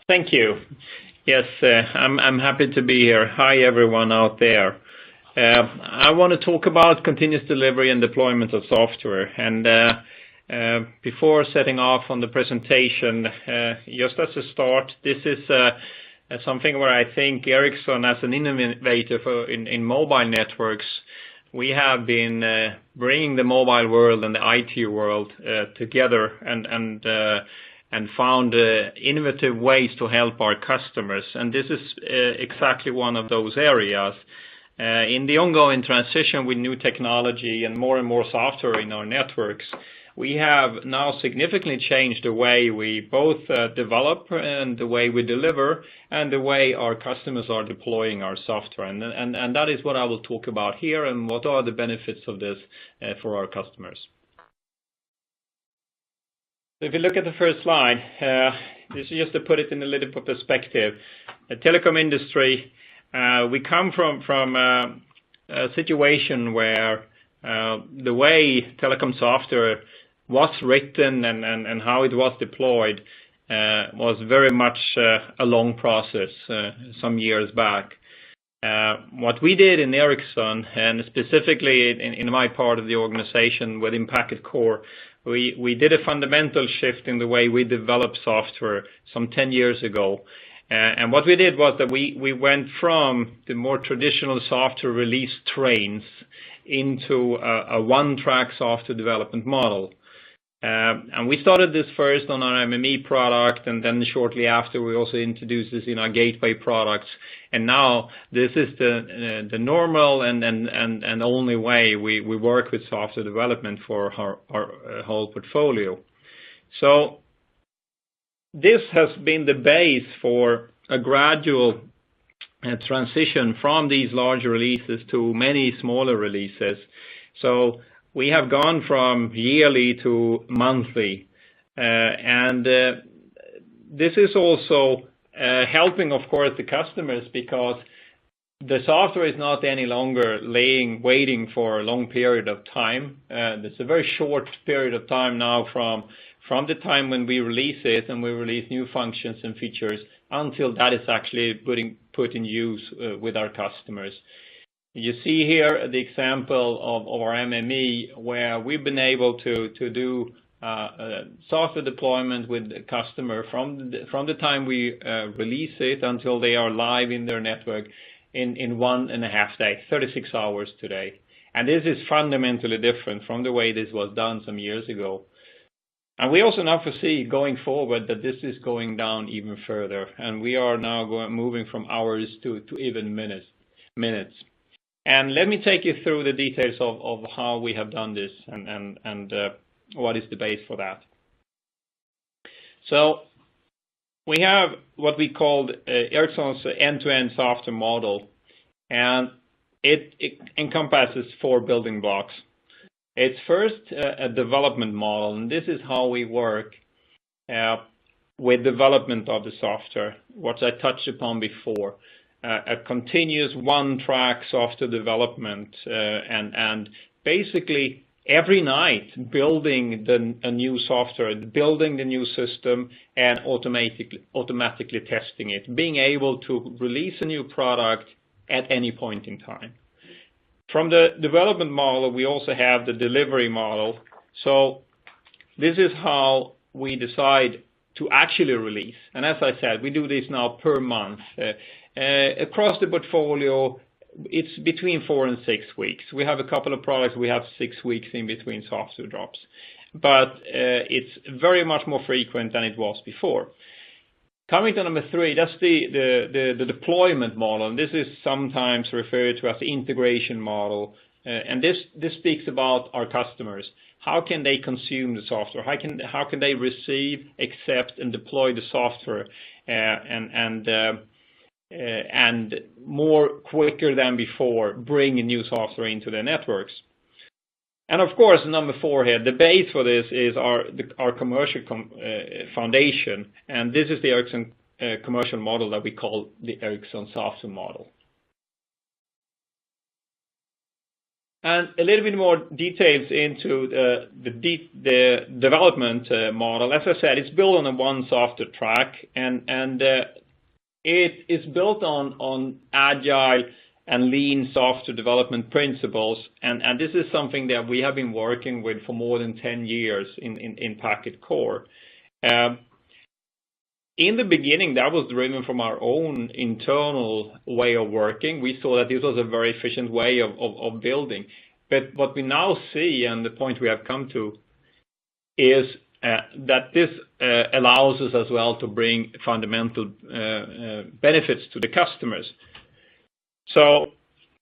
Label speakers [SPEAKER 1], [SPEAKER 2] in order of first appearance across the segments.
[SPEAKER 1] Thank you. Yes, I'm happy to be here. Hi, everyone out there. I want to talk about continuous delivery and deployment of software. And before setting off on the presentation, just as a start, this is something where I think Ericsson, as an innovator in mobile networks, we have been bringing the mobile world and the IT world together and found innovative ways to help our customers. And this is exactly one of those areas. In the ongoing transition with new technology and more software in our networks, we have now significantly changed the way we both develop and the way we deliver and the way our customers are deploying our software. And that is what I will talk about here and what are the benefits of this for our customers. So if you look at the first slide, this is just to put it in a little bit of perspective. The telecom industry, we come from a situation where the way telecom software was written and how it was deployed was very much a long process some years back. What we did in Ericsson, and specifically in my part of the organization within Packet Core, we did a fundamental shift in the way we develop software some 10 years ago. And what we did was that we went from the more traditional software release trains into a one-track software development model. And we started this first on our MME product, and then shortly after we also introduced this in our gateway products. And now this is the normal and only way we work with software development for our whole portfolio. So this has been the base for a gradual transition from these larger releases to many smaller releases. So we have gone from yearly to monthly, and this is also helping, of course, the customers, because the software is not any longer waiting for a long period of time. It's a very short period of time now from the time when we release it and we release new functions and features until that is actually put in use with our customers. You see here the example of our MME, where we've been able to do software deployment with the customer from the time we release it until they are live in their network in 1.5 days, 36 hours today. And this is fundamentally different from the way this was done some years ago. And we also now foresee going forward that this is going down even further, and we are now moving from hours to even minutes. And let me take you through the details of how we have done this and what is the base for that. So we have what we called Ericsson's end-to-end software model, and it encompasses 4 building blocks. It's first a development model, and this is how we work with development of the software, what I touched upon before. A continuous one-track software development, and basically every night building a new software, building the new system, and automatically testing it, being able to release a new product at any point in time. From the development model, we also have the delivery model. So this is how we decide to actually release. And as I said, we do this now per month. Across the portfolio, it's between 4 and 6 weeks. We have a couple of products, we have 6 weeks in between software drops. But it's very much more frequent than it was before. Coming to number 3, that's the deployment model. And this is sometimes referred to as the integration model. And this speaks about our customers. How can they consume the software? How can they receive, accept, and deploy the software and more quicker than before bring new software into their networks? And of course, number 4 here, the base for this is our commercial foundation, and this is the Ericsson commercial model that we call the Ericsson software model. And a little bit more details into the development model. As I said, it's built on a one software track, and it is built on agile and lean software development principles, and this is something that we have been working with for more than 10 years in Packet Core. In the beginning, that was driven from our own internal way of working. We saw that this was a very efficient way of building. But what we now see, and the point we have come to, is that this allows us as well to bring fundamental benefits to the customers. So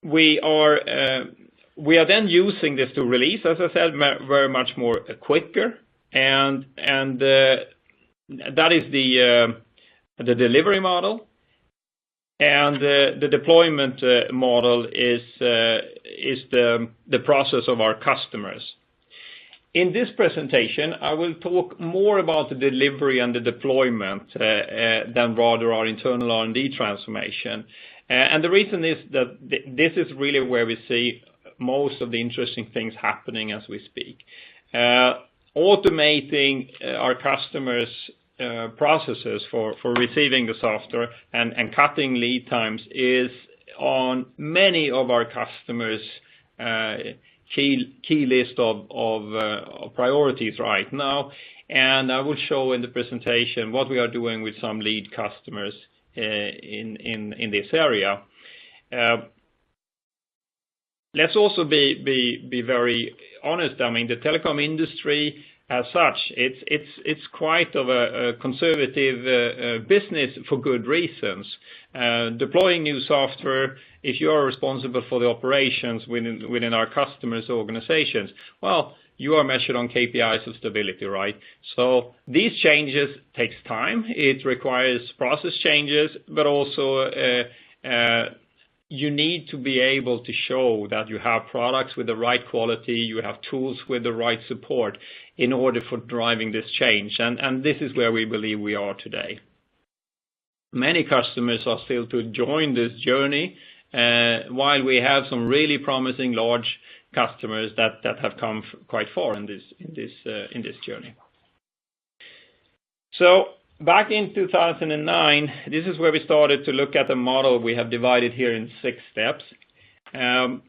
[SPEAKER 1] we are then using this to release, as I said, very much more quicker, and that is the delivery model, and the deployment model is the process of our customers. In this presentation, I will talk more about the delivery and the deployment than rather our internal R&D transformation. And the reason is that this is really where we see most of the interesting things happening as we speak. Automating our customers' processes for receiving the software and cutting lead times is on many of our customers' key list of priorities right now. And I will show in the presentation what we are doing with some lead customers in this area. Let's also be very honest. I mean, the telecom industry as such, it's quite of a conservative business for good reasons. Deploying new software, if you are responsible for the operations within our customers' organizations, well, you are measured on KPIs of stability, right? So these changes takes time. It requires process changes, but also you need to be able to show that you have products with the right quality, you have tools with the right support in order for driving this change. And this is where we believe we are today. Many customers are still to join this journey, while we have some really promising large customers that have come quite far in this journey. So back in 2009, this is where we started to look at the model we have divided here in 6 steps. And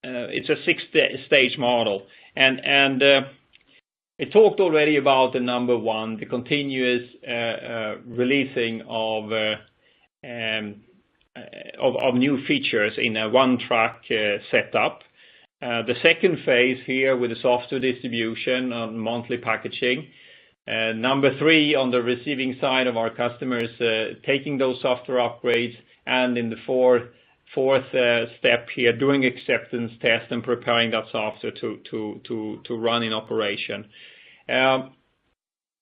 [SPEAKER 1] it's a 6-stage model. And we talked already about the number 1, the continuous releasing of new features in a one-track setup. The second phase here with the software distribution on monthly packaging. Number 3 on the receiving side of our customers, taking those software upgrades, and in the fourth step here, doing acceptance test and preparing that software to run in operation.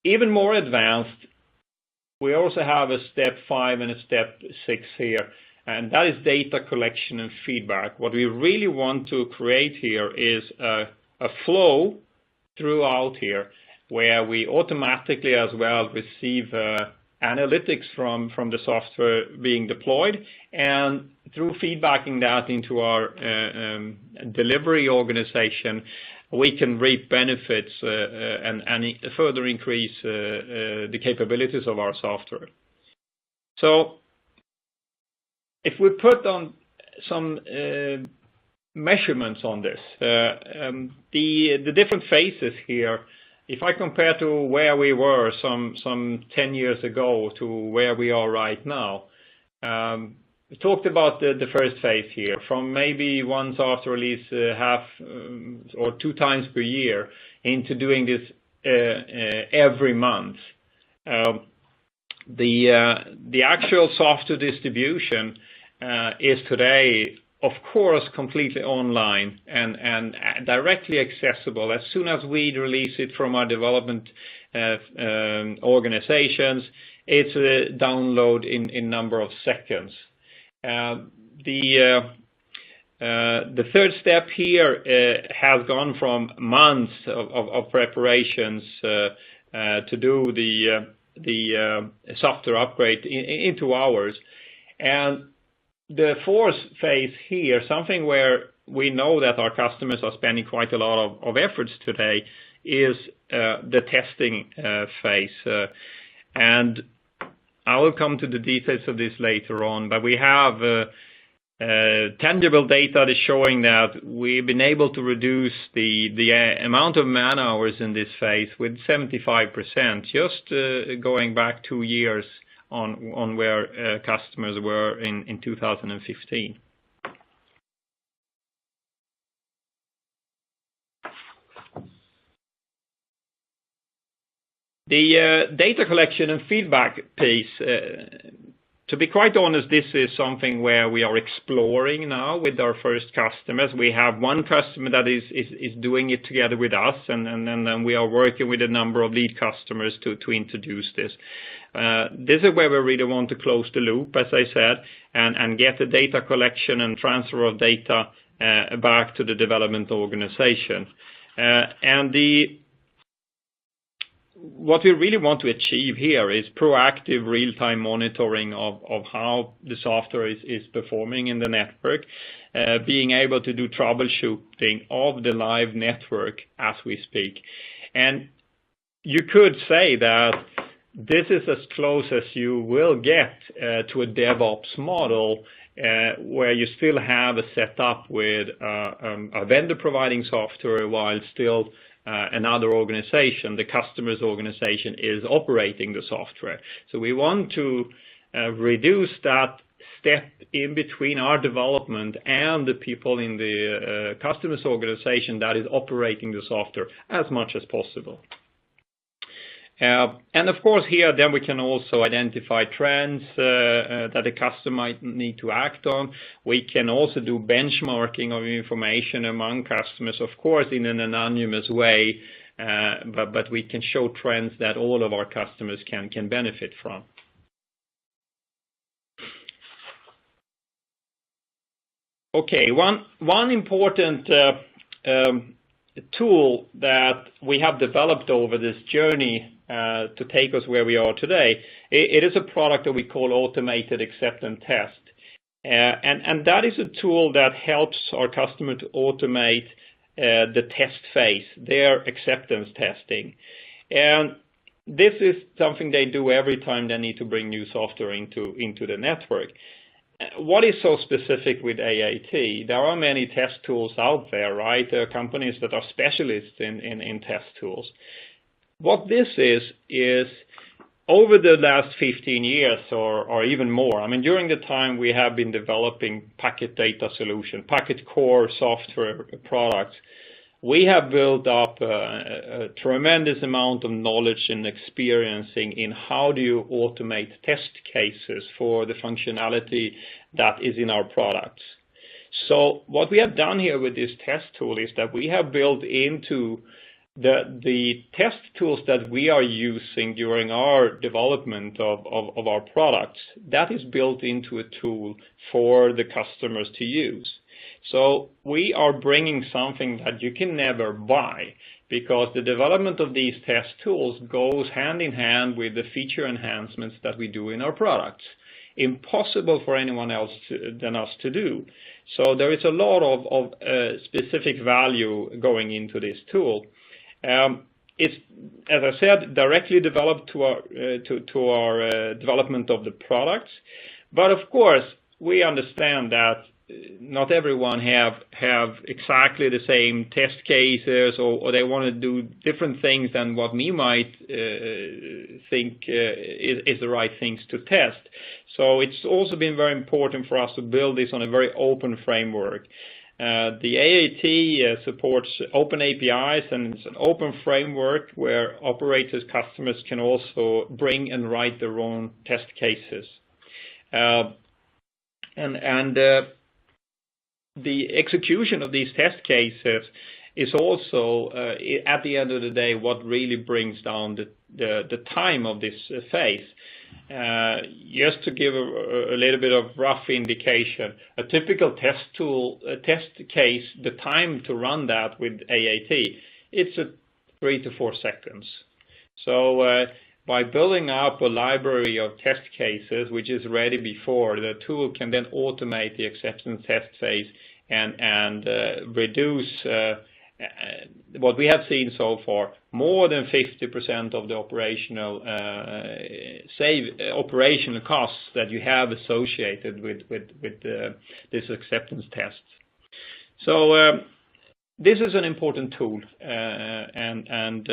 [SPEAKER 1] Even more advanced, we also have a step 5 and a step 6 here, and that is data collection and feedback. What we really want to create here is a flow throughout here, where we automatically as well receive analytics from the software being deployed, and through feedbacking that into our delivery organization, we can reap benefits and further increase the capabilities of our software. So if we put on some measurements on this, the different phases here, if I compare to where we were some 10 years ago to where we are right now, we talked about the first phase here, from maybe one software release half or 2 times per year into doing this every month. The actual software distribution is today, of course, completely online and directly accessible. As soon as we release it from our development organizations, it's a download in number of seconds. The third step here has gone from months of preparations to do the software upgrade into hours. And the fourth phase here, something where we know that our customers are spending quite a lot of efforts today is the testing phase. And I will come to the details of this later on, but we have tangible data that is showing that we've been able to reduce the amount of man hours in this phase with 75%, just going back 2 years on where customers were in 2015. The data collection and feedback piece, to be quite honest, this is something where we are exploring now with our first customers. We have one customer that is doing it together with us, and then we are working with a number of lead customers to introduce this. This is where we really want to close the loop, as I said, and get the data collection and transfer of data back to the development organization. What we really want to achieve here is proactive real-time monitoring of how the software is performing in the network, being able to do troubleshooting of the live network as we speak. And you could say that this is as close as you will get to a DevOps model, where you still have a setup with a vendor providing software while still another organization, the customer's organization, is operating the software. So we want to reduce that step in between our development and the people in the customer's organization that is operating the software as much as possible. And of course here then we can also identify trends that the customer might need to act on. We can also do benchmarking of information among customers, of course in an anonymous way, but we can show trends that all of our customers can benefit from. Okay, one important tool that we have developed over this journey to take us where we are today, it is a product that we call Automated Acceptance Test. And that is a tool that helps our customer to automate the test phase, their acceptance testing. And this is something they do every time they need to bring new software into the network. What is so specific with AAT? There are many test tools out there, right? There are companies that are specialists in test tools. What this is over the last 15 years or even more, I mean, during the time we have been developing packet data solution, packet core software products, we have built up a tremendous amount of knowledge and experiencing in how do you automate test cases for the functionality that is in our products. So what we have done here with this test tool is that we have built into the test tools that we are using during our development of our products, that is built into a tool for the customers to use. So we are bringing something that you can never buy, because the development of these test tools goes hand in hand with the feature enhancements that we do in our products. Impossible for anyone else than us to do. So there is a lot of specific value going into this tool. It's, as I said, directly developed to our development of the products. But of course, we understand that not everyone have exactly the same test cases, or they want to do different things than what we might think is the right things to test. So it's also been very important for us to build this on a very open framework. The AAT supports open APIs, and it's an open framework where operators, customers can also bring and write their own test cases. The execution of these test cases is also, at the end of the day, what really brings down the time of this phase. Just to give a little bit of rough indication, a typical test case, the time to run that with AAT, it's 3 to 4 seconds. So by building up a library of test cases, which is ready before, the tool can then automate the acceptance test phase and reduce what we have seen so far, more than 50% of the operational costs that you have associated with this acceptance test. So this is an important tool, and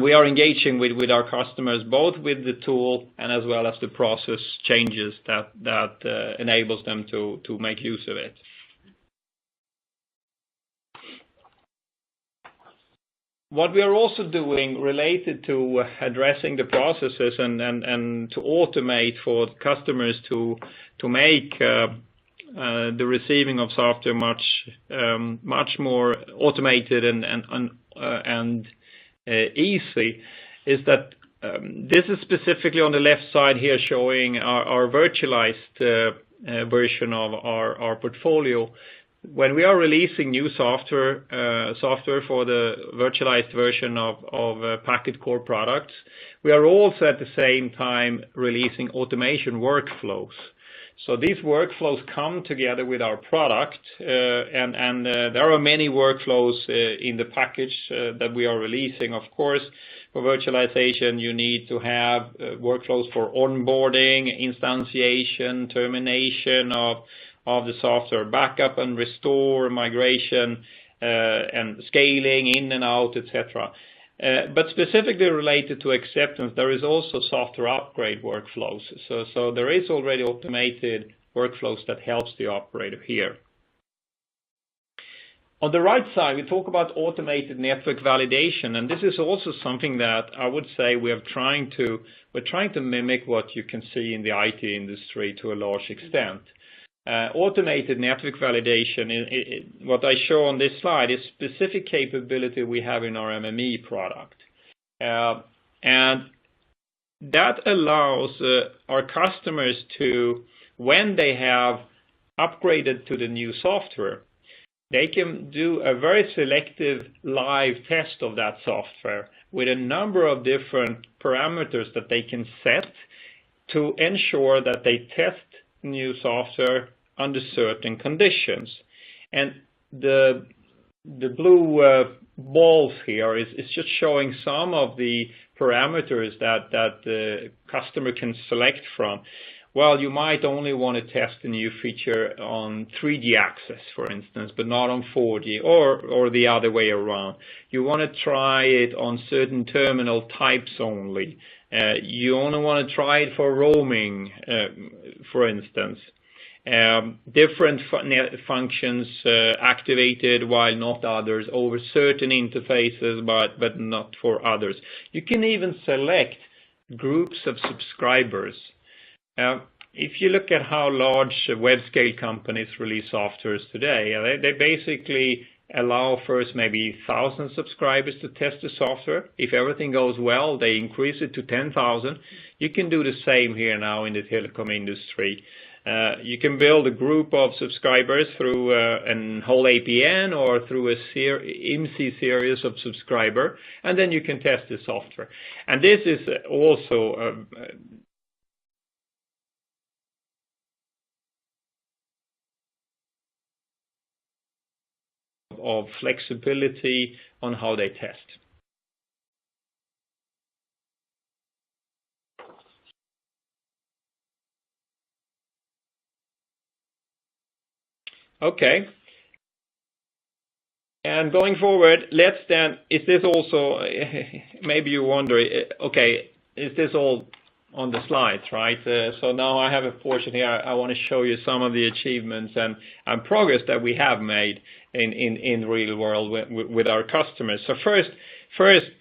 [SPEAKER 1] we are engaging with our customers, both with the tool and as well as the process changes that enables them to make use of it. What we are also doing related to addressing the processes and to automate for customers to make the receiving of software much more automated and easy, is that this is specifically on the left side here showing our virtualized version of our portfolio. When we are releasing new software for the virtualized version of Packet Core products, we are also at the same time releasing automation workflows. So these workflows come together with our product, and there are many workflows in the package that we are releasing. Of course, for virtualization, you need to have workflows for onboarding, instantiation, termination of the software, backup and restore, migration, and scaling in and out, etc. But specifically related to acceptance, there is also software upgrade workflows. So there is already automated workflows that helps the operator here. On the right side, we talk about automated network validation, and this is also something that I would say we're trying to mimic what you can see in the IT industry to a large extent. Automated network validation, what I show on this slide is specific capability we have in our MME product. And that allows our customers to, when they have upgraded to the new software, they can do a very selective live test of that software with a number of different parameters that they can set to ensure that they test new software under certain conditions. And the blue balls here is just showing some of the parameters that the customer can select from. Well, you might only want to test a new feature on 3G access, for instance, but not on 4G, or the other way around. You want to try it on certain terminal types only. You only want to try it for roaming, for instance. Different functions activated while not others, over certain interfaces, but not for others. You can even select groups of subscribers. If you look at how large web-scale companies release softwares today, they basically allow first maybe 1,000 subscribers to test the software. If everything goes well, they increase it to 10,000. You can do the same here now in the telecom industry. You can build a group of subscribers through a whole APN or through a IMSI series of subscriber, and then you can test the software. And this is also of flexibility on how they test. Okay. And going forward, let's then, is this also, maybe you wonder, okay, is this all on the slides, right? So now I have a portion here. I want to show you some of the achievements and progress that we have made in real world with our customers. So first,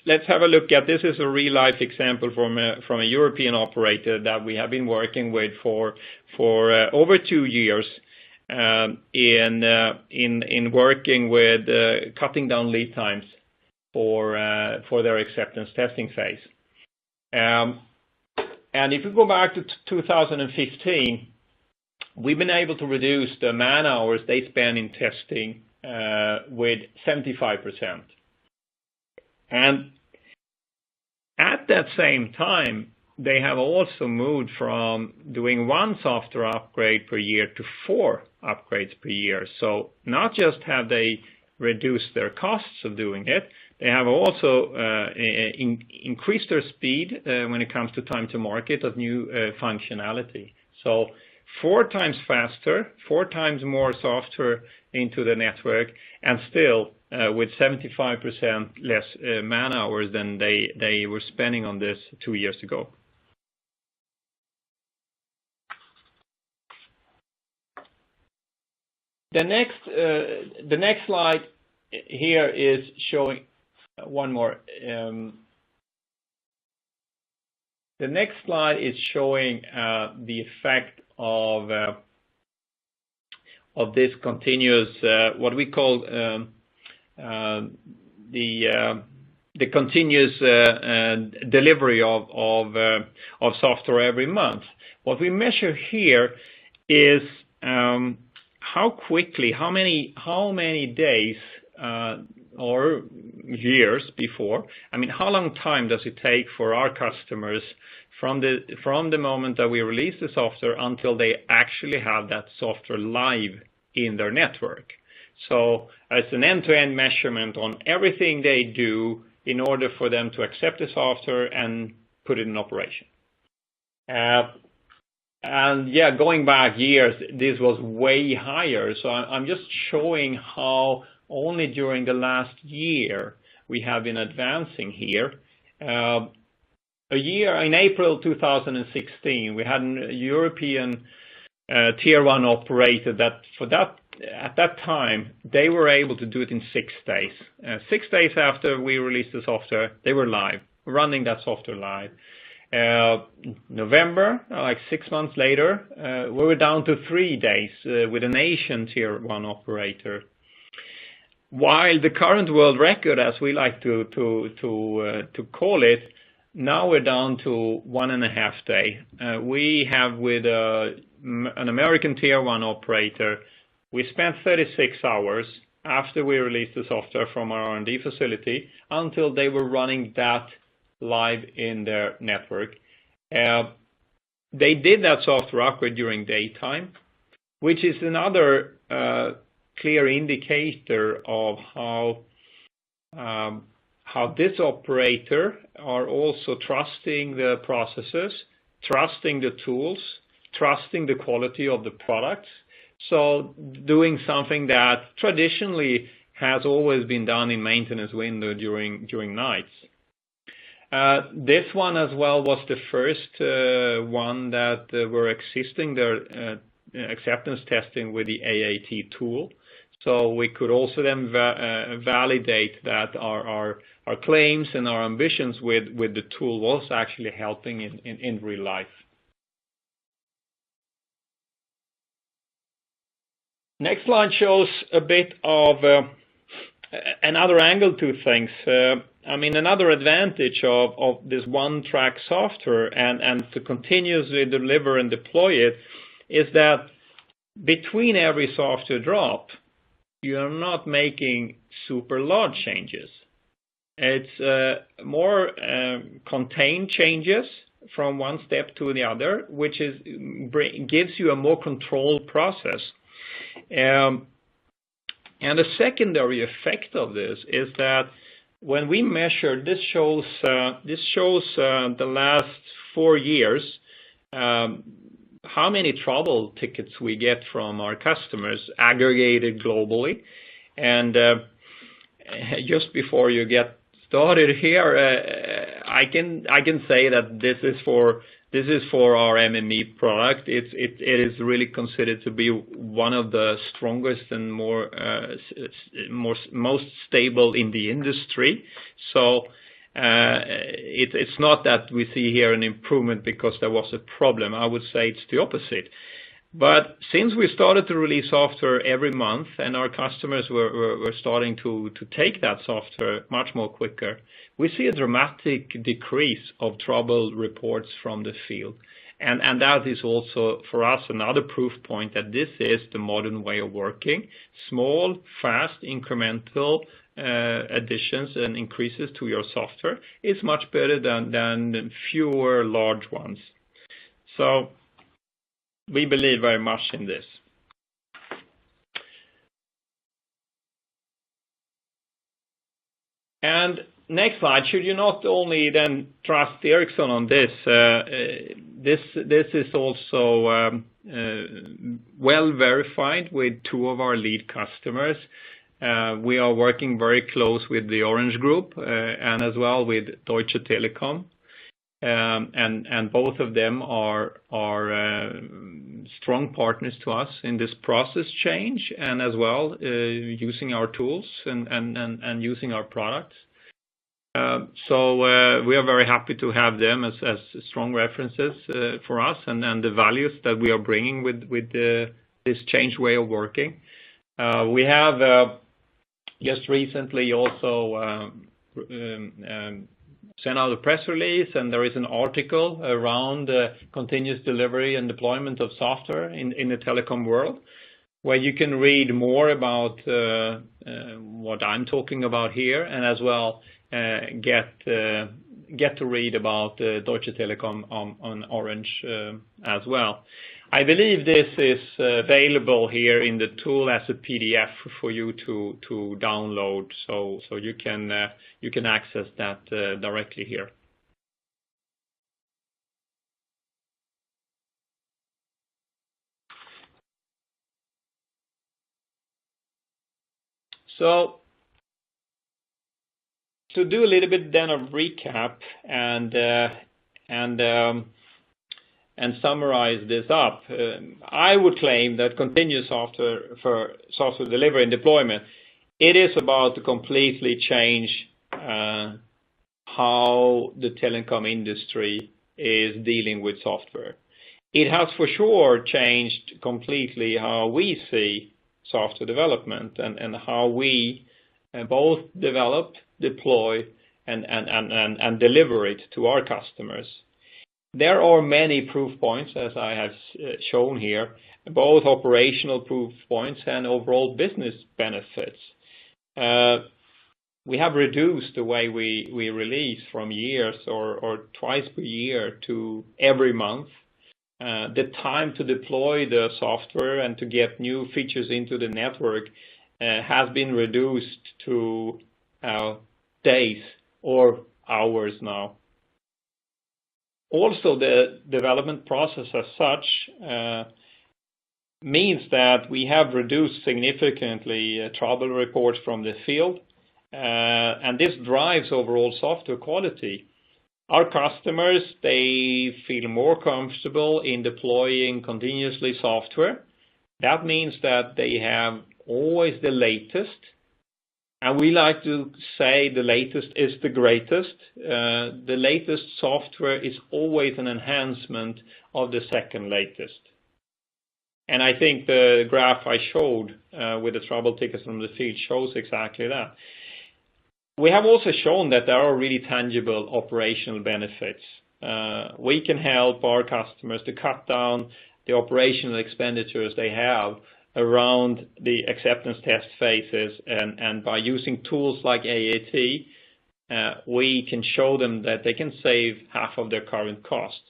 [SPEAKER 1] let's have a look at, this is a real life example from a European operator that we have been working with for over 2 years. In working with cutting down lead times for their acceptance testing phase. And if we go back to 2015, we've been able to reduce the man hours they spend in testing with 75%. And at that same time, they have also moved from doing one software upgrade per year to 4 upgrades per year. So not just have they reduced their costs of doing it, they have also increased their speed when it comes to time to market of new functionality. So 4 times faster, 4 times more software into the network, and still with 75% less man hours than they were spending on this 2 years ago. The next slide here is showing one more. The next slide is showing the effect of this continuous what we call the continuous delivery of software every month. What we measure here is how quickly, how many days or years before, how long time does it take for our customers from the moment that we release the software until they actually have that software live in their network. So it's an end-to-end measurement on everything they do in order for them to accept the software and put it in operation. And yeah, going back years, this was way higher. So I'm just showing how only during the last year we have been advancing here. A year in April 2016, we had a European tier 1 operator that at that time they were able to do it in 6 days. 6 days after we released the software, they were live, running that software live. November, like 6 months later, we were down to 3 days with an Asian tier 1 operator. While the current world record, as we like to call it, now we're down to 1.5 days. We have with an American tier 1 operator, we spent 36 hours after we released the software from our R&D facility until they were running that live in their network. They did that software upgrade during daytime, which is another clear indicator of how this operator are also trusting the processes, trusting the tools, trusting the quality of the products. So doing something that traditionally has always been done in maintenance window during nights. This one as well was the first one that were existing their acceptance testing with the AAT tool. So we could also then validate that our claims and our ambitions with the tool was actually helping in real life. Next slide shows a bit of another angle to things. Another advantage of this one-track software and to continuously deliver and deploy it is that between every software drop, you're not making super large changes. It's more contained changes from one step to the other, which gives you a more controlled process. And a secondary effect of this is that when we measure, this shows the last 4 years, how many trouble tickets we get from our customers aggregated globally. And just before you get started here, I can say that this is for our MME product. It is really considered to be one of the strongest and most stable in the industry. So it's not that we see here an improvement because there was a problem. I would say it's the opposite. But since we started to release software every month and our customers were starting to take that software much more quicker, we see a dramatic decrease of trouble reports from the field. And that is also for us another proof point that this is the modern way of working. Small, fast, incremental additions and increases to your software is much better than fewer large ones. So we believe very much in this. And next slide, should you not only then trust Ericsson on this, this is also well verified with two of our lead customers. We are working very close with the Orange Group and as well with Deutsche Telekom. And both of them are strong partners to us in this process change, and as well using our tools and using our products. So we are very happy to have them as strong references for us and the values that we are bringing with this changed way of working. We have just recently also sent out a press release, and there is an article around continuous delivery and deployment of software in the telecom world, where you can read more about what I'm talking about here, and as well get to read about Deutsche Telekom on Orange as well. I believe this is available here in the tool as a PDF for you to download, so you can access that directly here. So to do a little bit then of recap and summarize this up, I would claim that continuous software for software delivery and deployment, it is about to completely change how the telecom industry is dealing with software. It has for sure changed completely how we see software development and how we both develop, deploy, and deliver it to our customers. There are many proof points, as I have shown here, both operational proof points and overall business benefits. We have reduced the way we release from years or twice per year to every month. The time to deploy the software and to get new features into the network has been reduced to days or hours now. Also, the development process as such means that we have reduced significantly trouble reports from the field, and this drives overall software quality. Our customers, they feel more comfortable in deploying continuously software. That means that they have always the latest. And we like to say the latest is the greatest. The latest software is always an enhancement of the second latest. And I think the graph I showed with the trouble tickets from the field shows exactly that. We have also shown that there are really tangible operational benefits. We can help our customers to cut down the operational expenditures they have around the acceptance test phases, and by using tools like AAT, we can show them that they can save half of their current cost.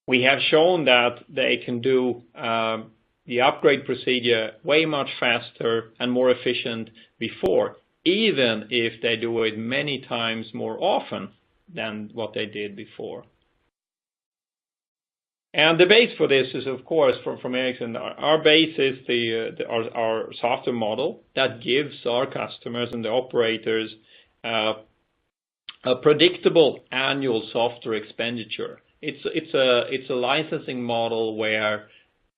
[SPEAKER 1] We have shown that they can do the upgrade procedure way much faster and more efficient before, even if they do it many times more often than what they did before. And the base for this is, of course, from Ericsson. Our base is our software model that gives our customers and the operators a predictable annual software expenditure. It's a licensing model where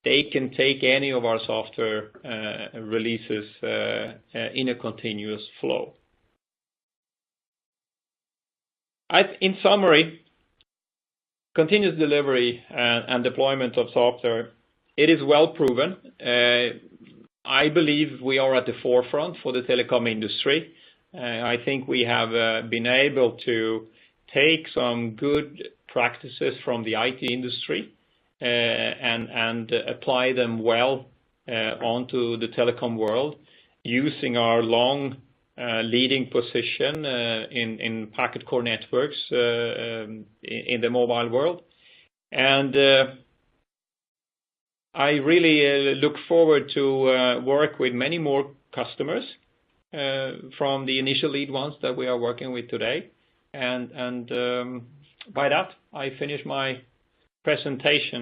[SPEAKER 1] they can take any of our software releases in a continuous flow. In summary, continuous delivery and deployment of software, it is well proven. I believe we are at the forefront for the telecom industry. I think we have been able to take some good practices from the IT industry and apply them well onto the telecom world, using our long leading position in packet core networks in the mobile world. And I really look forward to work with many more customers from the initial lead ones that we are working with today. And by that, I finish my presentation.